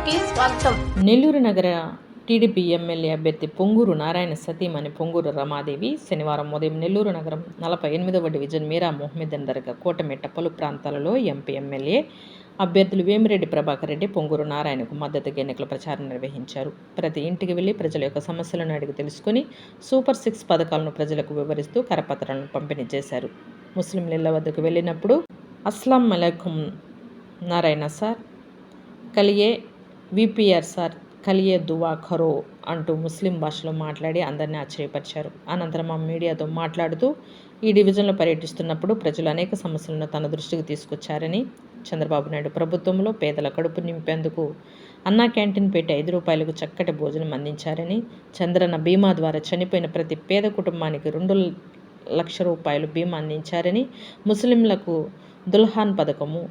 న్యూస్కి స్వాగతం. నెల్లూరు నగర టీడీపీ ఎమ్మెల్యే అభ్యర్థి పొంగూరు నారాయణ సతీమణి పొంగూరు రమాదేవి శనివారం ఉదయం నెల్లూరు నగరం 48వ డివిజన్ మీరా మొహమ్మదన్ దర్గా కోటమెట్ట పలు ప్రాంతాలలో ఎంపీ ఎమ్మెల్యే అభ్యర్థులు వేమిరెడ్డి ప్రభాకర్ రెడ్డి పొంగూరు నారాయణకు మద్దతుగా ఎన్నికల ప్రచారం నిర్వహించారు. ప్రతి ఇంటికి వెళ్లి ప్రజల యొక్క సమస్యలను అడిగి తెలుసుకుని సూపర్ 6 పథకాలను ప్రజలకు వివరిస్తూ కరపత్రాలను పంపిణీ చేశారు. ముస్లింల ఇళ్ల వద్దకు వెళ్ళినప్పుడు అస్లాం అలైకుం నారాయణ సార్, కలియే విపిఆర్ సార్, కలియే దువా ఖరో అంటూ ముస్లిం భాషలో మాట్లాడి అందరినీ ఆశ్చర్యపరిచారు. అనంతరం ఆ మీడియాతో మాట్లాడుతూ ఈ డివిజన్లో పర్యటిస్తున్నప్పుడు ప్రజలు అనేక సమస్యలను తన దృష్టికి తీసుకొచ్చారని, చంద్రబాబు నాయుడు ప్రభుత్వంలో పేదల కడుపు నింపేందుకు అన్నా క్యాంటీన్ పెట్టి 5 రూపాయలకు చక్కటి భోజనం అందించారని, చంద్రన్న బీమా ద్వారా చనిపోయిన ప్రతి పేద కుటుంబానికి 2 లక్షల రూపాయలు బీమా అందించారని, ముస్లింలకు దుల్హాన్ పథకము,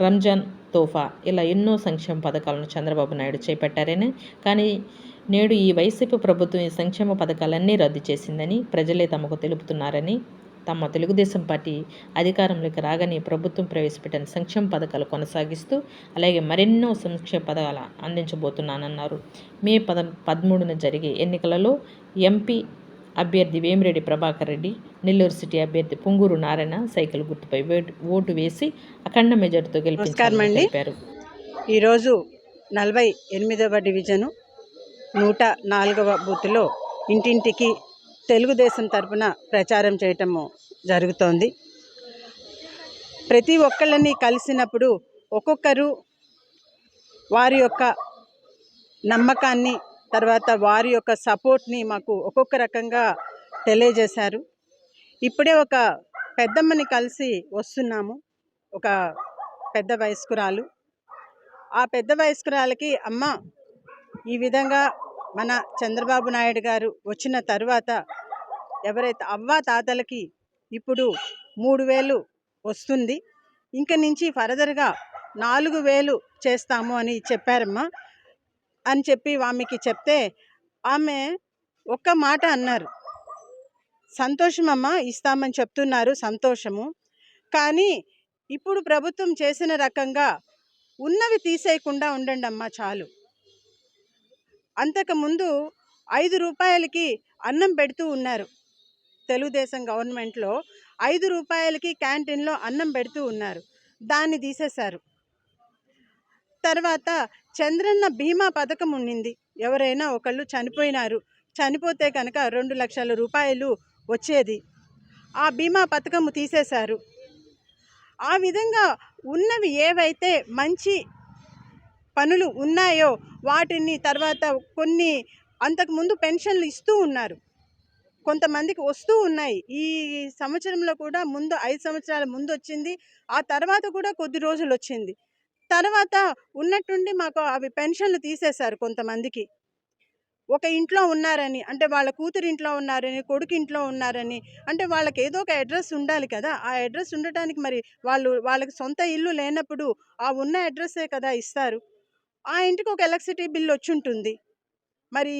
రంజాన్ తోఫా ఇలా ఎన్నో సంక్షేమ పథకాలను చంద్రబాబు నాయుడు చేపట్టారని, కానీ నేడు ఈ వైసీపీ ప్రభుత్వం ఈ సంక్షేమ పథకాలన్నీ రద్దు చేసిందని ప్రజలే తమకు తెలుపుతున్నారని, తమ తెలుగుదేశం పార్టీ అధికారంలోకి రాగానే ప్రభుత్వం ప్రవేశపెట్టిన సంక్షేమ పథకాలు కొనసాగిస్తూ అలాగే మరెన్నో సంక్షేమ పథకాలు అందించబోతున్నానన్నారు. మే 13న జరిగే ఎన్నికలలో ఎంపీ అభ్యర్థి వేమిరెడ్డి ప్రభాకర్ రెడ్డి, నెల్లూరు సిటీ అభ్యర్థి పొంగూరు నారాయణ సైకిల్ గుర్తుపై ఓటు వేసి అఖండ మెజార్టీతో గెలిపించారని తెలిపారు. ఈరోజు 48వ డివిజను 104వ బూత్లో ఇంటింటికి తెలుగుదేశం తరపున ప్రచారం చేయటము జరుగుతోంది. ప్రతి ఒక్కళ్ళని కలిసినప్పుడు ఒక్కొక్కరు వారి యొక్క నమ్మకాన్ని, తర్వాత వారి యొక్క సపోర్ట్ని మాకు ఒక్కొక్క రకంగా తెలియజేశారు. ఇప్పుడే ఒక పెద్దమ్మని కలిసి వస్తున్నాము, ఒక పెద్ద వయస్కురాలు. ఆ పెద్ద వయస్కురాలకి, అమ్మ ఈ విధంగా మన చంద్రబాబు నాయుడు గారు వచ్చిన తర్వాత ఎవరైతే అవ్వ తాతలకి ఇప్పుడు 3,000 వస్తుంది, ఇంక నుంచి ఫర్దర్గా 4,000 చేస్తాము అని చెప్పారమ్మా అని చెప్పి ఆమెకి చెప్తే ఆమె ఒక్క మాట అన్నారు, సంతోషమమ్మా, ఇస్తామని చెప్తున్నారు, సంతోషము, కానీ ఇప్పుడు ప్రభుత్వం చేసిన రకంగా ఉన్నవి తీసేయకుండా ఉండండి అమ్మా చాలు. అంతకుముందు 5 రూపాయలకి అన్నం పెడుతూ ఉన్నారు, తెలుగుదేశం గవర్నమెంట్లో 5 రూపాయలకి క్యాంటీన్లో అన్నం పెడుతూ ఉన్నారు, దాన్ని తీసేశారు. తర్వాత చంద్రన్న బీమా పథకం ఉండింది, ఎవరైనా ఒకళ్ళు చనిపోతే కనుక 2 లక్షల రూపాయలు వచ్చేది, ఆ బీమా పథకం తీసేశారు. ఆ విధంగా ఉన్నవి ఏవైతే మంచి పనులు ఉన్నాయో వాటిని, తర్వాత కొన్ని అంతకుముందు పెన్షన్లు ఇస్తూ ఉన్నారు, కొంతమందికి వస్తూ ఉన్నాయి. ఈ సంవత్సరంలో కూడా ముందు 5 సంవత్సరాల ముందు వచ్చింది, ఆ తర్వాత కూడా కొద్ది రోజులు వచ్చింది, తర్వాత ఉన్నట్టుండి మాకు అవి పెన్షన్లు తీసేశారు. కొంతమందికి ఒక ఇంట్లో ఉన్నారని, అంటే వాళ్ళ కూతురు ఇంట్లో ఉన్నారని, కొడుకు ఇంట్లో ఉన్నారని, అంటే వాళ్ళకి ఏదో ఒక అడ్రస్ ఉండాలి కదా, ఆ అడ్రస్ ఉండటానికి మరి వాళ్ళకి సొంత ఇల్లు లేనప్పుడు ఆ ఉన్న అడ్రస్సే కదా ఇస్తారు. ఆ ఇంటికి ఒక ఎలక్ట్రిసిటీ బిల్ వచ్చి ఉంటుంది. మరి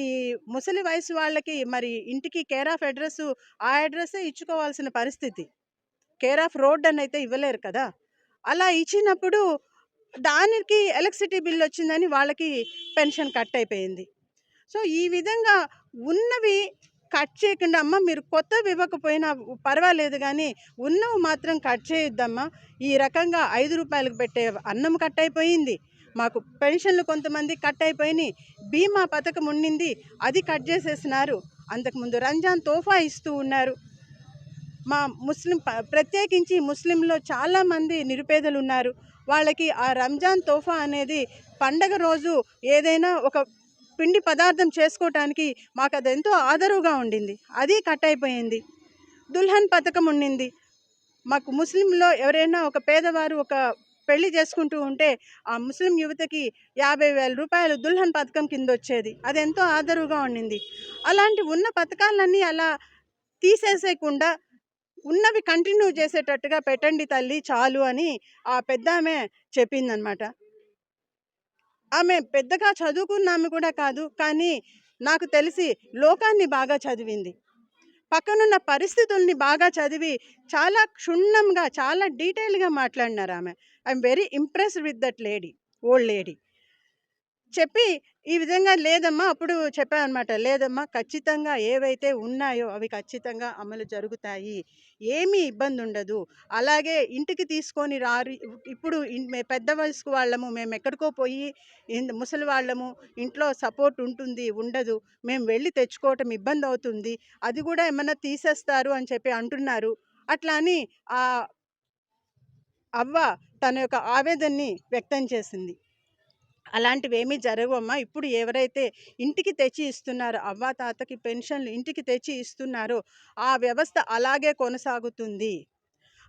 ముసలి వయసు వాళ్ళకి మరి ఇంటికి కేర్ ఆఫ్ అడ్రస్, ఆ అడ్రస్సే ఇచ్చుకోవాల్సిన పరిస్థితి, కేర్ ఆఫ్ రోడ్ అని అయితే ఇవ్వలేరు కదా. అలా ఇచ్చినప్పుడు దానికి ఎలక్ట్రిసిటీ బిల్ వచ్చిందని వాళ్ళకి పెన్షన్ కట్ అయిపోయింది. సో ఈ విధంగా ఉన్నవి కట్ చేయకుండా, అమ్మ మీరు కొత్తవి ఇవ్వకపోయినా పర్వాలేదు కానీ ఉన్నవి మాత్రం కట్ చేయొద్దమ్మా. ఈ రకంగా 5 రూపాయలకు పెట్టే అన్నం కట్ అయిపోయింది, మాకు పెన్షన్లు కొంతమంది కట్ అయిపోయినాయి, బీమా పథకం ఉండింది అది కట్ చేసేసినారు, అంతకుముందు రంజాన్ తోఫా ఇస్తూ ఉన్నారు. మా ప్రత్యేకించి ముస్లింలో చాలామంది నిరుపేదలు ఉన్నారు, వాళ్ళకి ఆ రంజాన్ తోఫా అనేది పండగ రోజు ఏదైనా ఒక పిండి పదార్థం చేసుకోవటానికి మాకు అది ఎంతో ఆదరుగా ఉండింది, అది కట్ అయిపోయింది. దుల్హన్ పథకం ఉండింది, మాకు ముస్లింలో ఎవరైనా ఒక పేదవారు ఒక పెళ్లి చేసుకుంటూ ఉంటే ఆ ముస్లిం యువతకి 50,000 రూపాయలు దుల్హన్ పథకం కింద వచ్చేది, అది ఎంతో ఆదరుగా ఉండింది. అలాంటి ఉన్న పథకాలన్నీ అలా తీసేసేయకుండా ఉన్నవి కంటిన్యూ చేసేటట్టుగా పెట్టండి తల్లి చాలు అని ఆ పెద్ద ఆమె చెప్పిందనమాట. ఆమె పెద్దగా చదువుకున్న ఆమె కూడా కాదు, కానీ నాకు తెలిసి లోకాన్ని బాగా చదివింది, పక్కనున్న పరిస్థితుల్ని బాగా చదివి చాలా క్షుణ్ణంగా చాలా డీటెయిల్గా మాట్లాడినారు ఆమె. I'm very impressed with that lady, old lady. చెప్పి ఈ విధంగా లేదమ్మా అప్పుడు చెప్పాననమాట. లేదమ్మా ఖచ్చితంగా ఏవైతే ఉన్నాయో అవి ఖచ్చితంగా అమలు జరుగుతాయి. ఏమీ ఇబ్బందుండదు. అలాగే ఇంటికి తీసుకొని రారి ఇప్పుడు పెద్ద వయస్కు వాళ్ళము మేమెక్కడికో పోయి ముసలి వాళ్ళము ఇంట్లో సపోర్ట్ ఉంటుంది, ఉండదు. మేము వెళ్లి తెచ్చుకోవటం ఇబ్బందవుతుంది. అది గూడా ఏమన్నా తీసేస్తారు అని చెప్పి అంటున్నారు. అట్లా అని అవ్వ తన యొక్క ఆవేదనని వ్యక్తం చేసింది. అలాంటివేమీ జరగవమ్మా. ఇప్పుడు ఎవరైతే ఇంటికి తెచ్చి ఇస్తున్నారో అవ్వ, తాతకి పెన్షన్లు ఇంటికి తెచ్చి ఇస్తున్నారో ఆ వ్యవస్థ అలాగే కొనసాగుతుంది.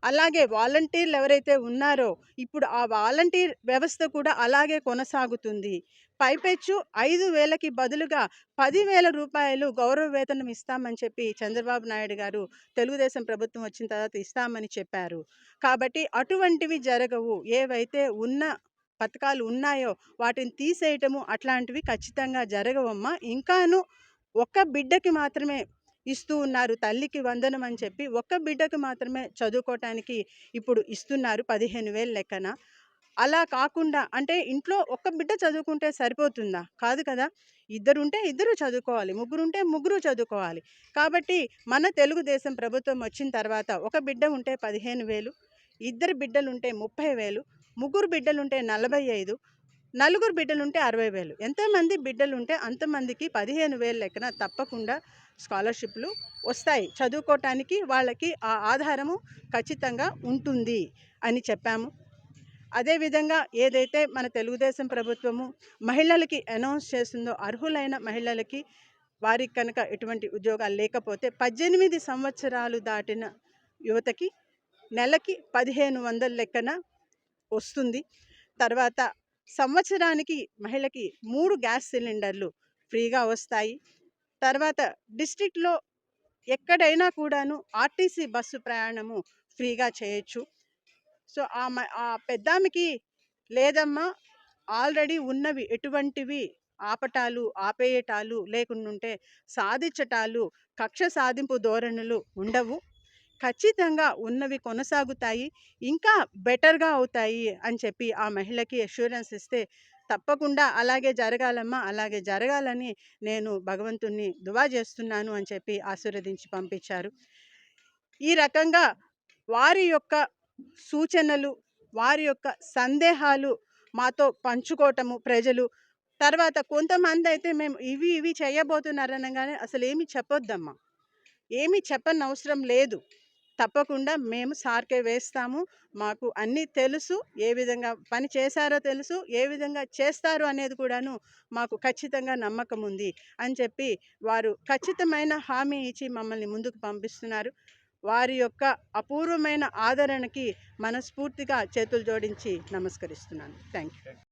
అలాగే వాలంటీర్లు ఎవరైతే ఉన్నారో ఇప్పుడు ఆ వాలంటీర్ వ్యవస్థ కూడా అలాగే కొనసాగుతుంది. పైపెచ్చు 5,000కి బదులుగా 10,000 రూపాయలు గౌరవ వేతనం ఇస్తామని చెప్పి చంద్రబాబు నాయుడు గారు తెలుగుదేశం ప్రభుత్వం వచ్చిన తర్వాత ఇస్తామని చెప్పారు. కాబట్టి అటువంటివి జరగవు. ఏవైతే ఉన్న పథకాలు ఉన్నాయో వాటిని తీసేయటము అట్లాంటివి ఖచ్చితంగా జరగవమ్మా. ఇంకాను ఒక్క బిడ్డకి మాత్రమే ఇస్తూ ఉన్నారు. తల్లికి వందనం అని చెప్పి ఒక్క బిడ్డకు మాత్రమే చదువుకోవటానికి ఇప్పుడు ఇస్తున్నారు 15,000 లెక్కన. అలా కాకుండా అంటే ఇంట్లో ఒక్క బిడ్డ చదువుకుంటే సరిపోతుందా? కాదు కదా! ఇద్దరుంటే ఇద్దరు చదువుకోవాలి. ముగ్గురుంటే ముగ్గురు చదువుకోవాలి. కాబట్టి మన తెలుగుదేశం ప్రభుత్వం వచ్చిన తర్వాత ఒక బిడ్డ ఉంటే 15,000, ఇద్దరు బిడ్డలుంటే 30,000, ముగ్గురు బిడ్డలుంటే 45, నలుగురు బిడ్డలుంటే 60,000. ఎంతమంది బిడ్డలుంటే అంతమందికి 15,000 లెక్కన తప్పకుండా స్కాలర్‌షిప్‌లు వస్తాయి. చదువుకోవటానికి వాళ్ళకి ఆ ఆధారము ఖచ్చితంగా ఉంటుంది అని చెప్పాము. అదేవిధంగా ఏదైతే మన తెలుగుదేశం ప్రభుత్వము మహిళలకి అనౌన్స్ చేసిందో అర్హులైన మహిళలకి వారికి కనుక ఎటువంటి ఉద్యోగాలు లేకపోతే 18 సంవత్సరాలు దాటిన యువతకి నెలకి 1,500 లెక్కన వస్తుంది. తర్వాత సంవత్సరానికి మహిళకి 3 గ్యాస్ సిలిండర్లు ఫ్రీగా వస్తాయి. తర్వాత డిస్ట్రిక్ట్‌లో ఎక్కడైనా కూడాను ఆర్టీసీ బస్సు ప్రయాణము ఫ్రీగా చేయొచ్చు. సో ఆ పెద్దామెకి లేదమ్మా ఆల్రెడీ ఉన్నవి ఎటువంటివి ఆపటాలు, ఆపేయటాలు లేకుండుంటే సాధించటాలు, కక్ష సాధింపు ధోరణులు ఉండవు. ఖచ్చితంగా ఉన్నవి కొనసాగుతాయి. ఇంకా బెటర్‌గా అవుతాయి అని చెప్పి ఆ మహిళకి అష్యూరెన్స్ ఇస్తే తప్పకుండా అలాగే జరగాలమ్మా, అలాగే జరగాలని నేను భగవంతుణ్ణి దువా చేస్తున్నాను అని చెప్పి ఆశీర్వదించి పంపించారు. ఈ రకంగా వారి యొక్క సూచనలు, వారి యొక్క సందేహాలు మాతో పంచుకోవటము ప్రజలు. తర్వాత కొంతమందైతే మేము ఇవి చేయబోతున్నారనగానే అసలేమి చెప్పొద్దమ్మా. ఏమీ చెప్పనవసరం లేదు. తప్పకుండా మేము సార్‌కే వేస్తాము. మాకు అన్నీ తెలుసు. ఏ విధంగా పని చేశారో తెలుసు. ఏ విధంగా చేస్తారు అనేది కూడాను మాకు ఖచ్చితంగా నమ్మకం ఉంది అని చెప్పి వారు ఖచ్చితమైన హామీ ఇచ్చి మమ్మల్ని ముందుకు పంపిస్తున్నారు. వారి యొక్క అపూర్వమైన ఆదరణకి మనస్ఫూర్తిగా చేతులు జోడించి నమస్కరిస్తున్నాను. Thank you.